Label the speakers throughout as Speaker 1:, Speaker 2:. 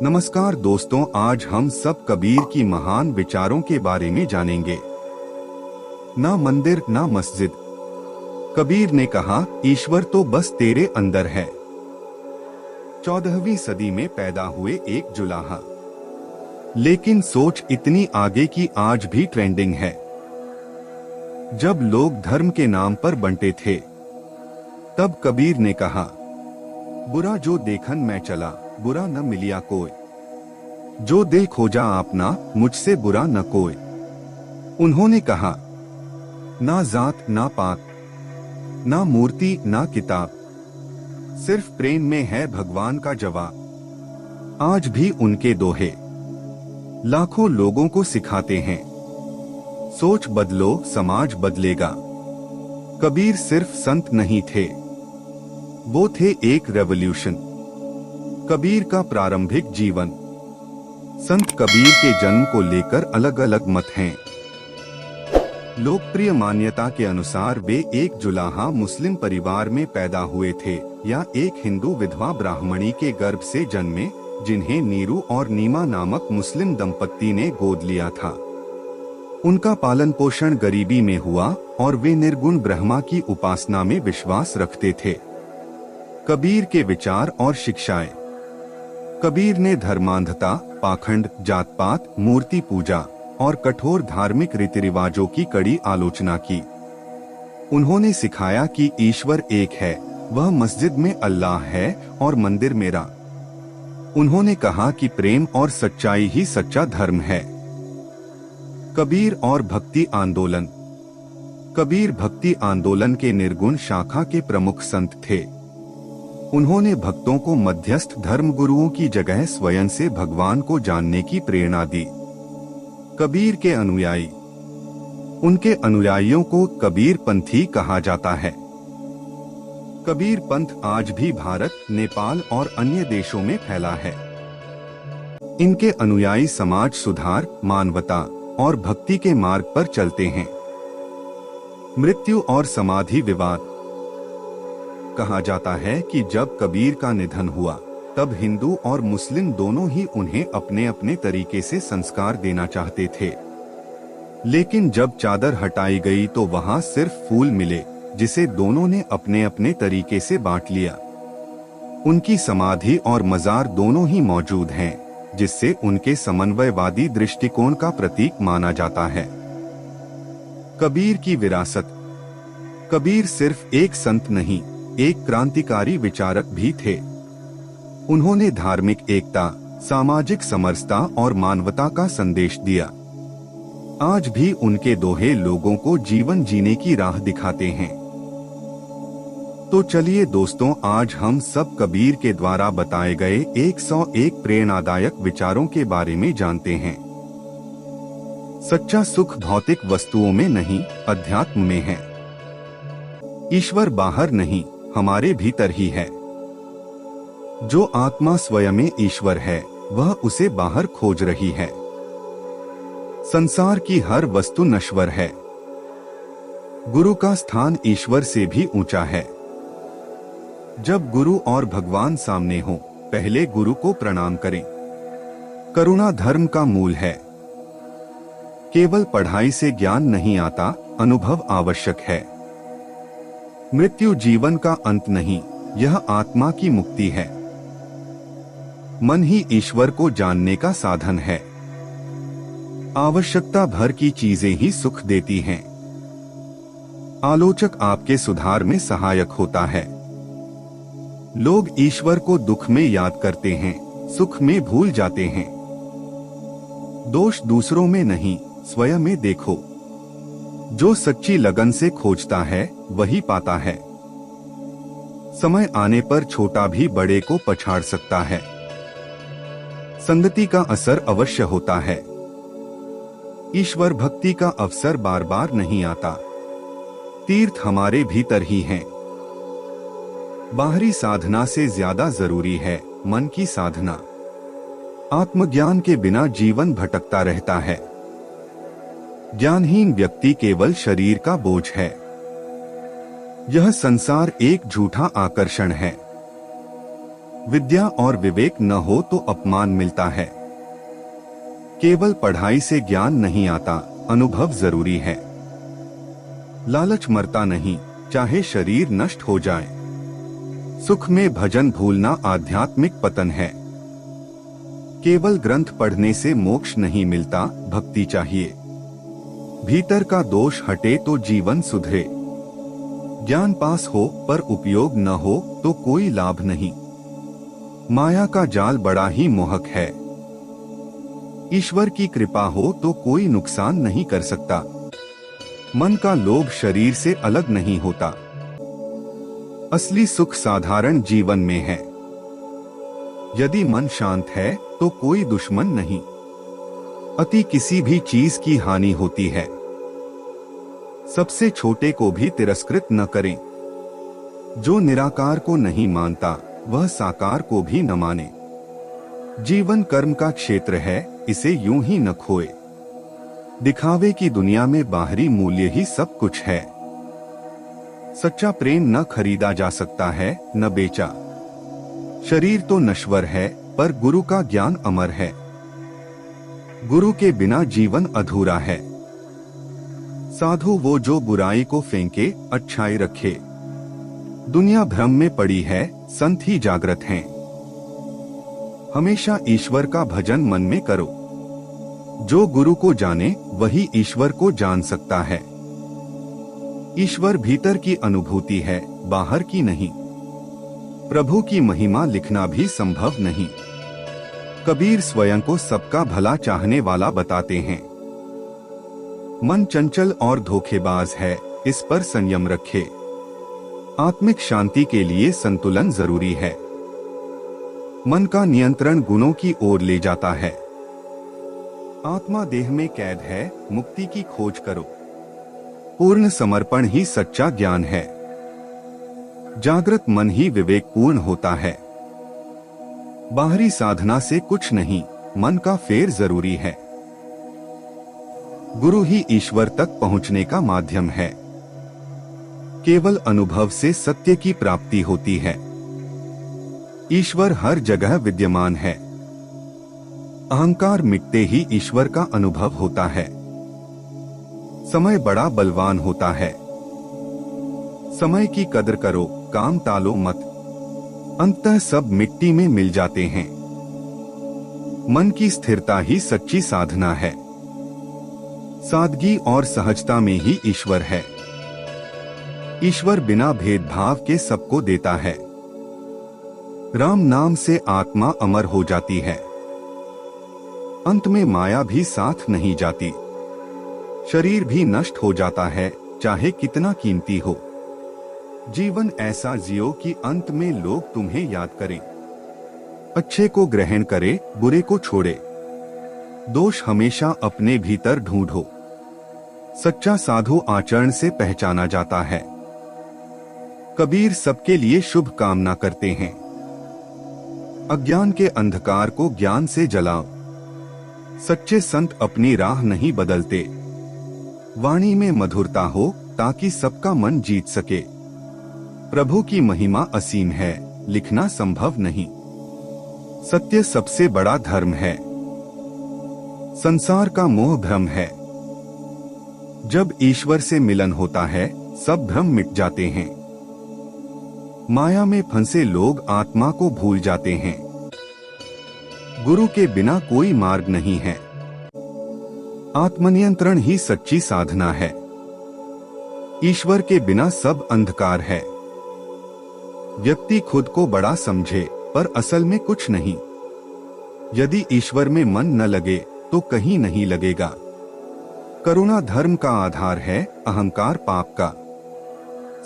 Speaker 1: नमस्कार दोस्तों, आज हम सब कबीर की महान विचारों के बारे में जानेंगे। ना मंदिर ना मस्जिद। कबीर ने कहा, ईश्वर तो बस तेरे अंदर है। 14वीं सदी में पैदा हुए एक जुलाहा, लेकिन सोच इतनी आगे की आज भी ट्रेंडिंग है। जब लोग धर्म के नाम पर बंटे थे, तब कबीर ने कहा, बुरा जो देखन मैं चला, बुरा न मिलिया कोई। जो दे खोजा आपना, मुझसे बुरा न कोई। उन्होंने कहा, ना जात ना पात, ना मूर्ति ना किताब, सिर्फ प्रेम में है भगवान का जवाब। आज भी उनके दोहे लाखों लोगों को सिखाते हैं, सोच बदलो समाज बदलेगा। कबीर सिर्फ संत नहीं थे, वो थे एक रेवोल्यूशन। कबीर का प्रारंभिक जीवन। संत कबीर के जन्म को लेकर अलग अलग मत हैं। लोकप्रिय मान्यता के अनुसार वे एक जुलाहा मुस्लिम परिवार में पैदा हुए थे या एक हिंदू विधवा ब्राह्मणी के गर्भ से जन्मे, जिन्हें नीरू और नीमा नामक मुस्लिम दंपत्ति ने गोद लिया था। उनका पालन पोषण गरीबी में हुआ और वे निर्गुण ब्रह्मा की उपासना में विश्वास रखते थे। कबीर के विचार और शिक्षाएं। कबीर ने धर्मांधता, पाखंड, जात पात, मूर्ति पूजा और कठोर धार्मिक रीति रिवाजों की कड़ी आलोचना की। उन्होंने सिखाया कि ईश्वर एक है, वह मस्जिद में अल्लाह है और मंदिर मेरा। उन्होंने कहा कि प्रेम और सच्चाई ही सच्चा धर्म है। कबीर और भक्ति आंदोलन। कबीर भक्ति आंदोलन के निर्गुण शाखा के प्रमुख संत थे। उन्होंने भक्तों को मध्यस्थ धर्म गुरुओं की जगह स्वयं से भगवान को जानने की प्रेरणा दी। कबीर के अनुयायी। उनके अनुयायियों को कबीर पंथी कहा जाता है। कबीर पंथ आज भी भारत, नेपाल और अन्य देशों में फैला है। इनके अनुयायी समाज सुधार, मानवता और भक्ति के मार्ग पर चलते हैं। मृत्यु और समाधि विवाद। कहा जाता है कि जब कबीर का निधन हुआ, तब हिंदू और मुस्लिम दोनों ही उन्हें अपने अपने तरीके से संस्कार देना चाहते थे। लेकिन जब चादर हटाई गई तो वहां सिर्फ फूल मिले, जिसे दोनों ने अपने अपने तरीके से बांट लिया। उनकी समाधि और मजार दोनों ही मौजूद हैं, जिससे उनके समन्वयवादी दृष्टिकोण का प्रतीक माना जाता है। कबीर की विरासत। कबीर सिर्फ एक संत नहीं, एक क्रांतिकारी विचारक भी थे। उन्होंने धार्मिक एकता, सामाजिक समरसता और मानवता का संदेश दिया। आज भी उनके दोहे लोगों को जीवन जीने की राह दिखाते हैं। तो चलिए दोस्तों, आज हम सब कबीर के द्वारा बताए गए 101 प्रेरणादायक विचारों के बारे में जानते हैं। सच्चा सुख भौतिक वस्तुओं में नहीं, अध्यात्म में है। ईश्वर बाहर नहीं, हमारे भीतर ही है। जो आत्मा स्वयं में ईश्वर है, वह उसे बाहर खोज रही है। संसार की हर वस्तु नश्वर है। गुरु का स्थान ईश्वर से भी ऊंचा है। जब गुरु और भगवान सामने हो, पहले गुरु को प्रणाम करें। करुणा धर्म का मूल है। केवल पढ़ाई से ज्ञान नहीं आता, अनुभव आवश्यक है। मृत्यु जीवन का अंत नहीं, यह आत्मा की मुक्ति है। मन ही ईश्वर को जानने का साधन है। आवश्यकता भर की चीजें ही सुख देती हैं। आलोचक आपके सुधार में सहायक होता है। लोग ईश्वर को दुख में याद करते हैं, सुख में भूल जाते हैं। दोष दूसरों में नहीं, स्वयं में देखो। जो सच्ची लगन से खोजता है, वही पाता है। समय आने पर छोटा भी बड़े को पछाड़ सकता है। संगति का असर अवश्य होता है। ईश्वर भक्ति का अवसर बार बार नहीं आता। तीर्थ हमारे भीतर ही हैं। बाहरी साधना से ज्यादा जरूरी है मन की साधना। आत्मज्ञान के बिना जीवन भटकता रहता है। ज्ञानहीन व्यक्ति केवल शरीर का बोझ है। यह संसार एक झूठा आकर्षण है। विद्या और विवेक न हो तो अपमान मिलता है। केवल पढ़ाई से ज्ञान नहीं आता, अनुभव जरूरी है। लालच मरता नहीं, चाहे शरीर नष्ट हो जाए। सुख में भजन भूलना आध्यात्मिक पतन है। केवल ग्रंथ पढ़ने से मोक्ष नहीं मिलता, भक्ति चाहिए। भीतर का दोष हटे तो जीवन सुधरे। ज्ञान पास हो पर उपयोग न हो तो कोई लाभ नहीं। माया का जाल बड़ा ही मोहक है। ईश्वर की कृपा हो तो कोई नुकसान नहीं कर सकता। मन का लोभ शरीर से अलग नहीं होता। असली सुख साधारण जीवन में है। यदि मन शांत है तो कोई दुश्मन नहीं। अति किसी भी चीज की हानि होती है। सबसे छोटे को भी तिरस्कृत न करें। जो निराकार को नहीं मानता वह साकार को भी न माने। जीवन कर्म का क्षेत्र है, इसे यूं ही न खोए। दिखावे की दुनिया में बाहरी मूल्य ही सब कुछ है। सच्चा प्रेम न खरीदा जा सकता है, न बेचा। शरीर तो नश्वर है पर गुरु का ज्ञान अमर है। गुरु के बिना जीवन अधूरा है। साधु वो जो बुराई को फेंके, अच्छाई रखे। दुनिया भ्रम में पड़ी है, संत ही जागृत हैं। हमेशा ईश्वर का भजन मन में करो। जो गुरु को जाने वही ईश्वर को जान सकता है। ईश्वर भीतर की अनुभूति है, बाहर की नहीं। प्रभु की महिमा लिखना भी संभव नहीं। कबीर स्वयं को सबका भला चाहने वाला बताते हैं। मन चंचल और धोखेबाज है, इस पर संयम रखे। आत्मिक शांति के लिए संतुलन जरूरी है। मन का नियंत्रण गुणों की ओर ले जाता है। आत्मा देह में कैद है, मुक्ति की खोज करो। पूर्ण समर्पण ही सच्चा ज्ञान है। जागृत मन ही विवेकपूर्ण होता है। बाहरी साधना से कुछ नहीं, मन का फेर जरूरी है। गुरु ही ईश्वर तक पहुंचने का माध्यम है। केवल अनुभव से सत्य की प्राप्ति होती है। ईश्वर हर जगह विद्यमान है। अहंकार मिटते ही ईश्वर का अनुभव होता है। समय बड़ा बलवान होता है। समय की कदर करो, काम टालो मत। अंततः सब मिट्टी में मिल जाते हैं। मन की स्थिरता ही सच्ची साधना है। सादगी और सहजता में ही ईश्वर है। ईश्वर बिना भेदभाव के सबको देता है। राम नाम से आत्मा अमर हो जाती है। अंत में माया भी साथ नहीं जाती। शरीर भी नष्ट हो जाता है, चाहे कितना कीमती हो। जीवन ऐसा जियो कि अंत में लोग तुम्हें याद करें। अच्छे को ग्रहण करे, बुरे को छोड़े। दोष हमेशा अपने भीतर ढूंढो। सच्चा साधु आचरण से पहचाना जाता है। कबीर सबके लिए शुभ कामना करते हैं। अज्ञान के अंधकार को ज्ञान से जलाओ। सच्चे संत अपनी राह नहीं बदलते। वाणी में मधुरता हो ताकि सबका मन जीत सके। प्रभु की महिमा असीम है, लिखना संभव नहीं। सत्य सबसे बड़ा धर्म है। संसार का मोह भ्रम है। जब ईश्वर से मिलन होता है, सब भ्रम मिट जाते हैं। माया में फंसे लोग आत्मा को भूल जाते हैं। गुरु के बिना कोई मार्ग नहीं है। आत्मनियंत्रण ही सच्ची साधना है। ईश्वर के बिना सब अंधकार है। व्यक्ति खुद को बड़ा समझे पर असल में कुछ नहीं। यदि ईश्वर में मन न लगे तो कहीं नहीं लगेगा। करुणा धर्म का आधार है, अहंकार पाप का।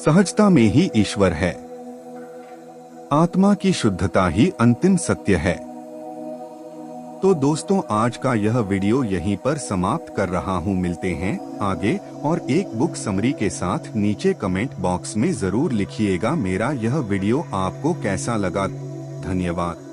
Speaker 1: सहजता में ही ईश्वर है। आत्मा की शुद्धता ही अंतिम सत्य है। तो दोस्तों, आज का यह वीडियो यहीं पर समाप्त कर रहा हूँ। मिलते हैं आगे और एक बुक समरी के साथ। नीचे कमेंट बॉक्स में जरूर लिखिएगा मेरा यह वीडियो आपको कैसा लगा। धन्यवाद।